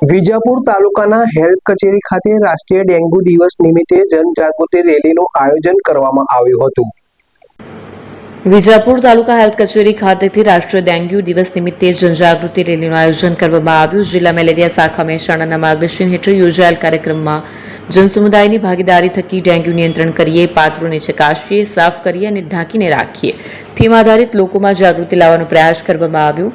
વિજાપુર તાલુકાના હેલ્થ કચેરી ખાતે રાષ્ટ્રીય ડેન્ગ્યુ દિવસ નિમિત્તે જનજાગૃતિ રેલીનું આયોજન કરવામાં આવ્યું હતું। વિજાપુર તાલુકા હેલ્થ કચેરી ખાતેથી રાષ્ટ્રીય ડેન્ગ્યુ દિવસ નિમિત્તે જનજાગૃતિ રેલીનું આયોજન કરવામાં આવ્યું। જિલ્લા મેલેરિયા શાખા મહેસાણાના માર્ગદર્શન હેઠળ યોજાયેલ કાર્યક્રમમાં જનસમુદાયની ભાગીદારી થકી ડેન્ગ્યુ નિયંત્રણ કરીએ, પાત્રોને ચકાસીએ, સાફ કરીએ અને ઢાંકીને રાખીએ થીમ આધારિત લોકોમાં જાગૃતિ લાવવાનો પ્રયાસ કરવામાં આવ્યો।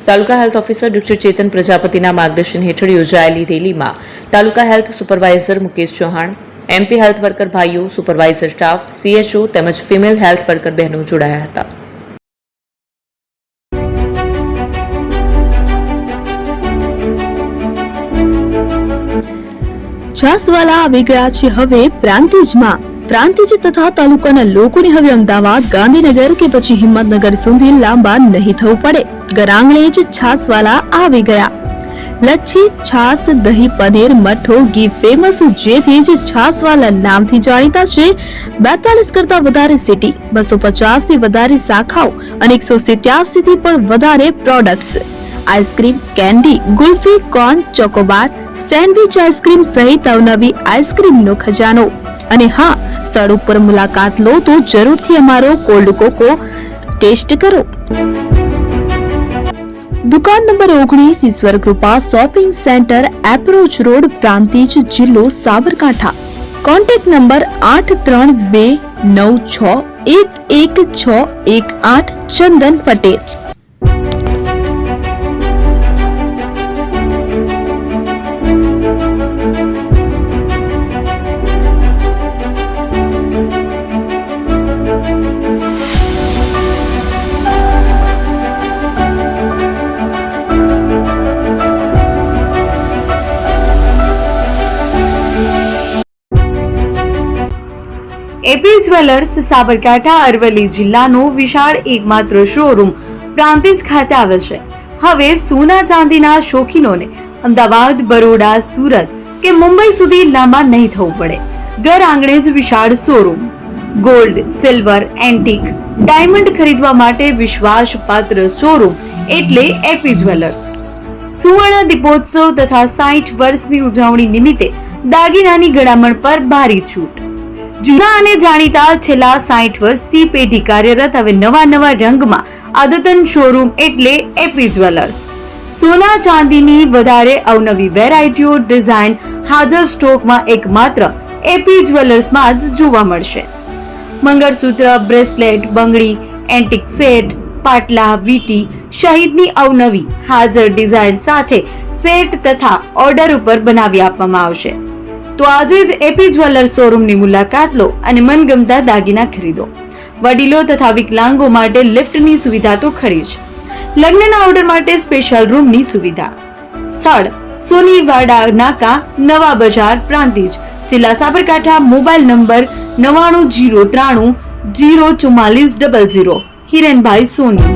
તાલુકા હેલ્થ ઓફિસર ડોક્ટર ચેતન પ્રજાપતિના માર્ગદર્શન હેઠળ યોજાયેલી રેલીમાં તાલુકા health supervisor Mukesh Chauhan, MP health worker ભાઈઓ, સુપરવાઇઝર સ્ટાફ, CHO તેમજ ફિમેલ હેલ્થ વર્કર બહેનો જોડાયા હતા। છાસવાલા આવી ગયા છે હવે પ્રાંતિજમાં। પ્રાંતિજ તથા તાલુકાના લોકોને હવે અમદાવાદ, ગાંધીનગર કે પછી હિંમતનગર સુધી લાંબા નહીં થવું પડે। ઘર આંગણે જ છાસવાલા આવી ગયા। લચ્છી, છાસ, દહીં, પનીર, મઠ્ઠો, ઘી ફેમસ, જેથી જ છાસવાલા નામથી જાણીતા છે। 42 કરતા વધારે સિટી, 250 થી વધારે શાખાઓ અને 187 થી પણ વધારે products. Ice cream, candy, kulfi, corn, Chocobar, sandwich ice cream સહિત અવનવી આઈસ્ક્રીમનો ખજાનો। અને હા, સ્થળ ઉપર મુલાકાત લો તો જરૂરથી અમારો કોલ્ડ કોકો ટેસ્ટ કરો। દુકાન number 19, Ishwar Krupa shopping center, approach road, Prantij, જિલ્લો Sabarkantha. Contact number 8329611618 Chandan Patel. AP jewellers Sabarkantha Aravalli જિલ્લાનો વિશાળ એકમાત્ર શોરૂમ પ્રાંતિજ ખાતે આવેલ છે। હવે સોના ચાંદીના શોખીનોને અમદાવાદ, બરોડા, સુરત કે મુંબઈ સુધી લાંબા નહીં થવું પડે। ઘર આંગણે જ વિશાળ showroom. Gold, silver, antique, diamond ખરીદવા માટે વિશ્વાસપાત્ર શોરૂમ એટલે એપી જ્વેલર્સ। સુવર્ણ દીપોત્સવ તથા 60 વર્ષની ઉજવણી નિમિત્તે દાગીનાની ગળામણ પર ભારી છૂટ। જૂના અને જાણીતા છેલ્લા 60 વર્ષથી પેઢી કાર્યરત હવે નવા રંગમાં અદ્યતન શોરૂમ એટલે એપી જ્વેલર્સ। સોના ચાંદીની વધારે અવનવી વેરાયટીઓ, ડિઝાઇન હાજર સ્ટોકમાં એકમાત્ર એપી જ્વેલર્સમાં જ જોવા મળશે। મંગળસૂત્ર, બ્રેસલેટ, બંગડી, એન્ટિક સેટ, પાટલા, વીટી સહિતની અવનવી હાજર ડિઝાઇન સાથે સેટ તથા ઓર્ડર ઉપર બનાવી આપવામાં આવશે। તો આજે જ એપી જ્વેલર્સ શોરૂમની મુલાકાત લો અને મનગમતા દાગીના ખરીદો। વડીલો તથા વિકલાંગો માટે લિફ્ટની સુવિધા તો ખરી જ, લગ્નના ઓર્ડર માટે સ્પેશિયલ રૂમની સુવિધા। સ્થળ સોનીવાડા નાકા, નવા બજાર, પ્રાંતિજ, જિલ્લા સાબરકાંઠા। Mobile number 9903004400। હિરેનભાઈ સોની।